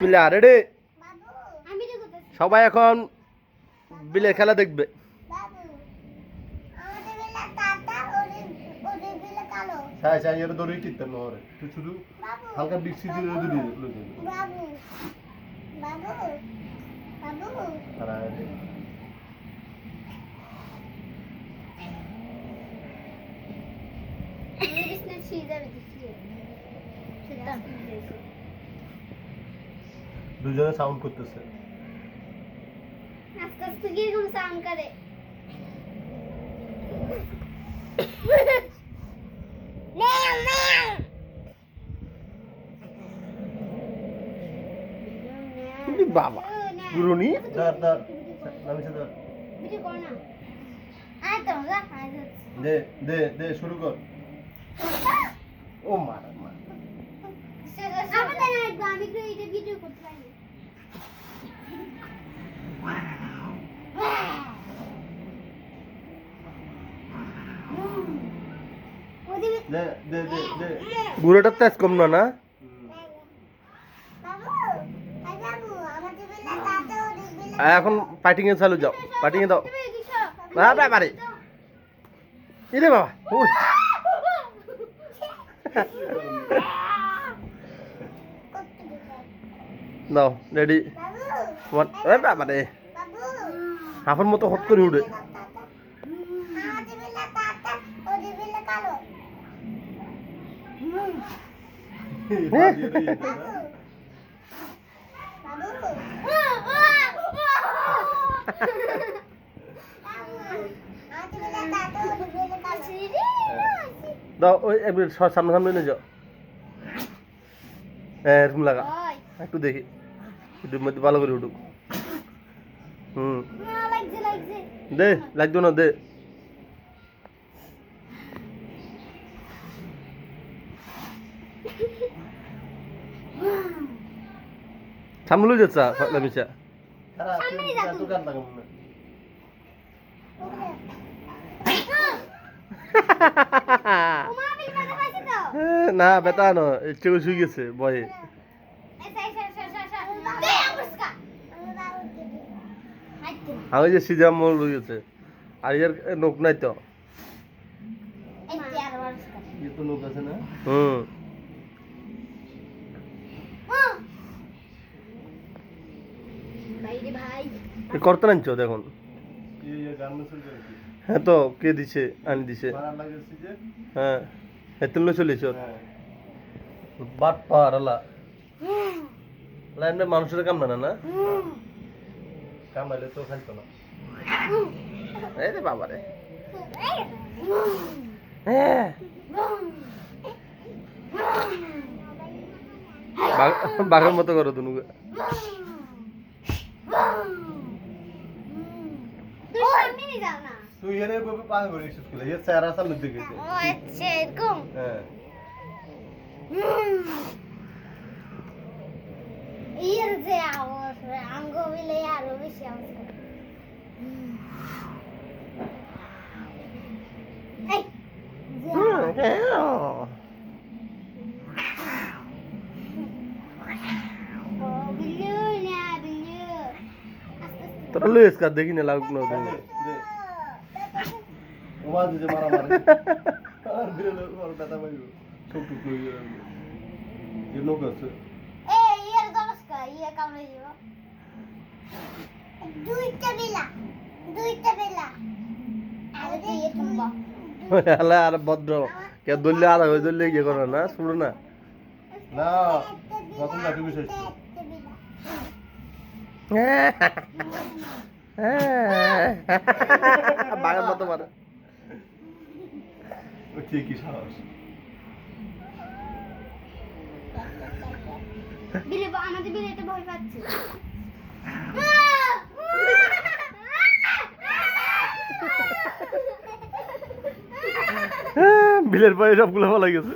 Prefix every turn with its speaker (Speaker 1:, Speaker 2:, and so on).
Speaker 1: Ready সবাই এখন বিলের খেলা দেখবে। শুধু হালকা বৃষ্টি দুজনে সাউন্ড করতেছে,
Speaker 2: আস্তে আস্তে কিরকম সাউন্ড করে।
Speaker 1: বাবা পুরনি দে দে দে শুরু কর। ও মারা মা
Speaker 2: আমি তো এটা ভিডিও করতে পারি।
Speaker 1: গুঁড়োটা তেজ কম না না এখন ফাইটিং এ চালু যাও, ফাইটিং এ দাও পারে ইরে বাবা দাও রেডি বাবা রে হাফের মতো হট করে উঠে দাও ওই সামনে সামনে নিয়ে যাও। এরকম লাগা একটু দেখি একটুর মধ্যে ভালো করে উঠুক। দে লাগতো না দে সামনে যাচ্ছা মিশা না বেটা ন ইচ্ছে করে শুয়ে গেছে বয়ে। আমি যে সিজাম মল রয়েছে আর এর নোক নাই তো নোক আছে না। করতে নাইছো দেখুন। হ্যাঁ তো কে দিছে আনি দিছে হ্যাঁ এত চলেছ বাট পার লাইন মানুষের কাম না না কামাইলে তো খাইতো না। এই রে বাবা রে বাঘের মতো করো তুমি। তুই এর বাবা পাগল করে স্কুলে এর চেহারা সামনে দিকে ও আচ্ছা এরকম হ্যাঁ
Speaker 2: এর যে আওয়াজ আঙ্গ বিলে আরো বেশি আওয়াজ করে। এই
Speaker 1: তোরা লুইস কার দেখি না লাগুক না ওবাজ যে মারা মারে আর বিলে ওর দাদা ভাই সব টুক লই এর লোক আছে
Speaker 2: এই এর দমস্কা ইয়া কামড়ে দিব দুইটা বেলা আর দিয়ে তুমবা
Speaker 1: আলা আর বদ্র কে দল্লে আর হই দল্লে কি করো না শুনো না না নতুন লাঠি বিষয় বাগার মতো মারে ঠিকই সাহস
Speaker 2: বিলে আমাদের বিলে এটা ভয় পাচ্ছে।
Speaker 1: বিলের পায়ে সবগুলো ভালো গেছে।